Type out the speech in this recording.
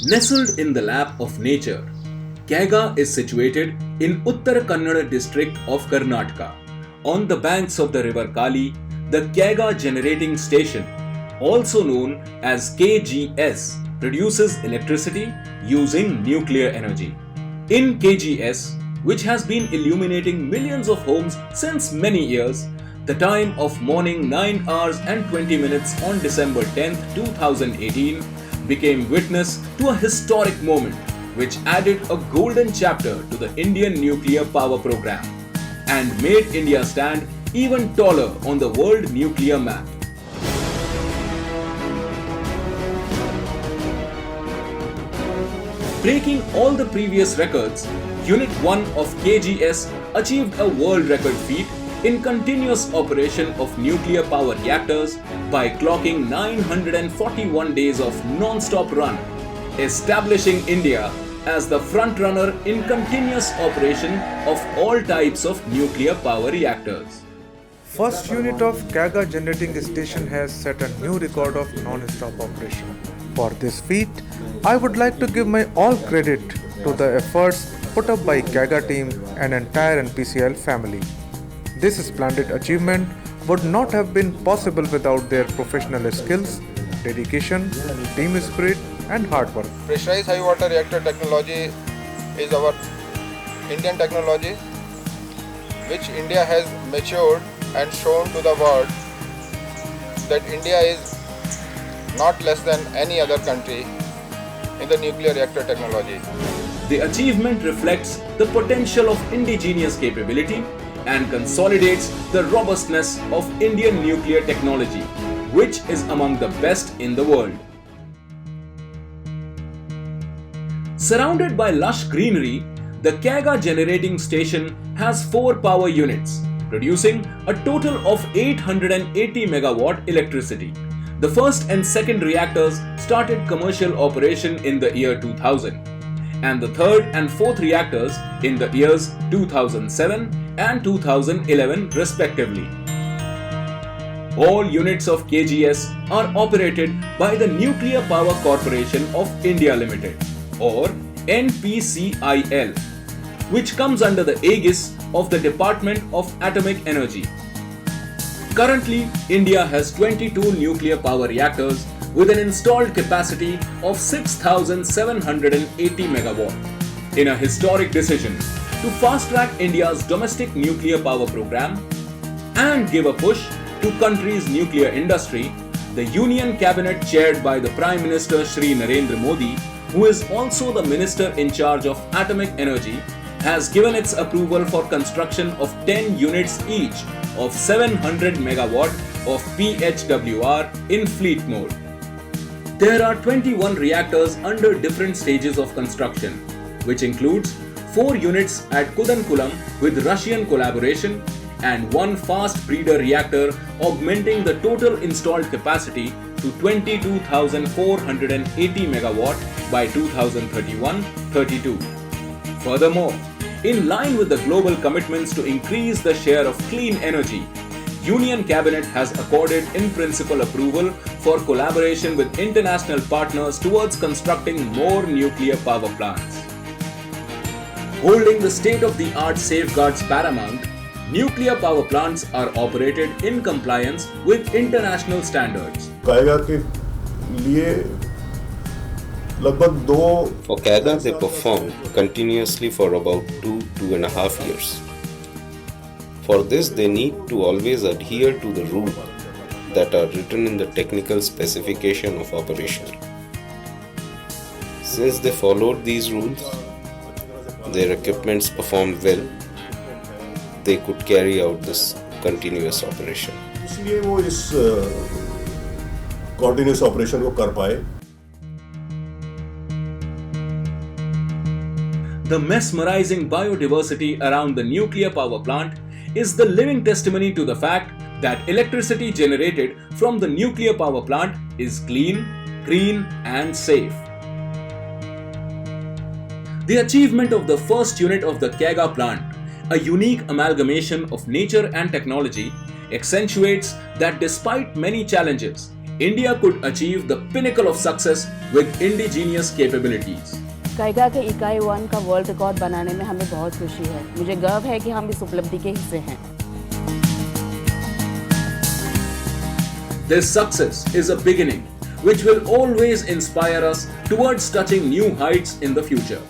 Nestled in the lap of nature, Kaiga is situated in Uttara Kannada district of Karnataka. On the banks of the river Kali, the Kaiga generating station, also known as KGS, produces electricity using nuclear energy. In KGS, which has been illuminating millions of homes since many years, the time of morning 9 hours and 20 minutes on December 10, 2018 became witness to a historic moment which added a golden chapter to the Indian nuclear power program and made India stand even taller on the world nuclear map. Breaking all the previous records, Unit 1 of KGS achieved a world record feat in continuous operation of nuclear power reactors by clocking 941 days of non-stop run, establishing India as the front-runner in continuous operation of all types of nuclear power reactors. First unit of Kaiga generating station has set a new record of non-stop operation. For this feat, I would like to give my all credit to the efforts put up by Kaiga team and entire NPCIL family. This splendid achievement would not have been possible without their professional skills, dedication, team spirit and hard work. Pressurized high water reactor technology is our Indian technology which India has matured and shown to the world that India is not less than any other country in the nuclear reactor technology. The achievement reflects the potential of indigenous capability and consolidates the robustness of Indian nuclear technology, which is among the best in the world. Surrounded by lush greenery, the Kaiga generating station has 4 power units, producing a total of 880 megawatt electricity. The first and second reactors started commercial operation in the year 2000, and the third and fourth reactors in the years 2007 and 2011 respectively. All units of KGS are operated by the Nuclear Power Corporation of India Limited, or NPCIL, which comes under the aegis of the Department of Atomic Energy. Currently, India has 22 nuclear power reactors with an installed capacity of 6,780 megawatt. In a historic decision to fast-track India's domestic nuclear power program and give a push to country's nuclear industry, the Union Cabinet chaired by the Prime Minister Shri Narendra Modi, who is also the Minister in charge of Atomic Energy, has given its approval for construction of 10 units each of 700 megawatt of PHWR in fleet mode. There are 21 reactors under different stages of construction, which includes 4 units at Kudankulam with Russian collaboration and 1 fast breeder reactor, augmenting the total installed capacity to 22,480 megawatt by 2031-32. Furthermore, in line with the global commitments to increase the share of clean energy, Union Cabinet has accorded in principle approval for collaboration with international partners towards constructing more nuclear power plants. Holding the state-of-the-art safeguards paramount, nuclear power plants are operated in compliance with international standards. Kaiga के लिए लगभग 2 For Kaiga, they performed continuously for about 2.5 years. For this, they need to always adhere to the rules that are written in the technical specification of operation. Since they followed these rules, their equipments performed well. They could carry out this continuous operation. इसलिए वो इस continuous operation को कर पाए. The mesmerizing biodiversity around the nuclear power plant is the living testimony to the fact that electricity generated from the nuclear power plant is clean, green, and safe. The achievement of the first unit of the Kaiga plant, a unique amalgamation of nature and technology, accentuates that despite many challenges, India could achieve the pinnacle of success with indigenous capabilities. Kaiga के इकाई 1 का world record बनाने में हमें बहुत खुशी है। मुझे गर्व है कि हम इस उपलब्धि के हिस्से हैं। This success is a beginning which will always inspire us towards touching new heights in the future.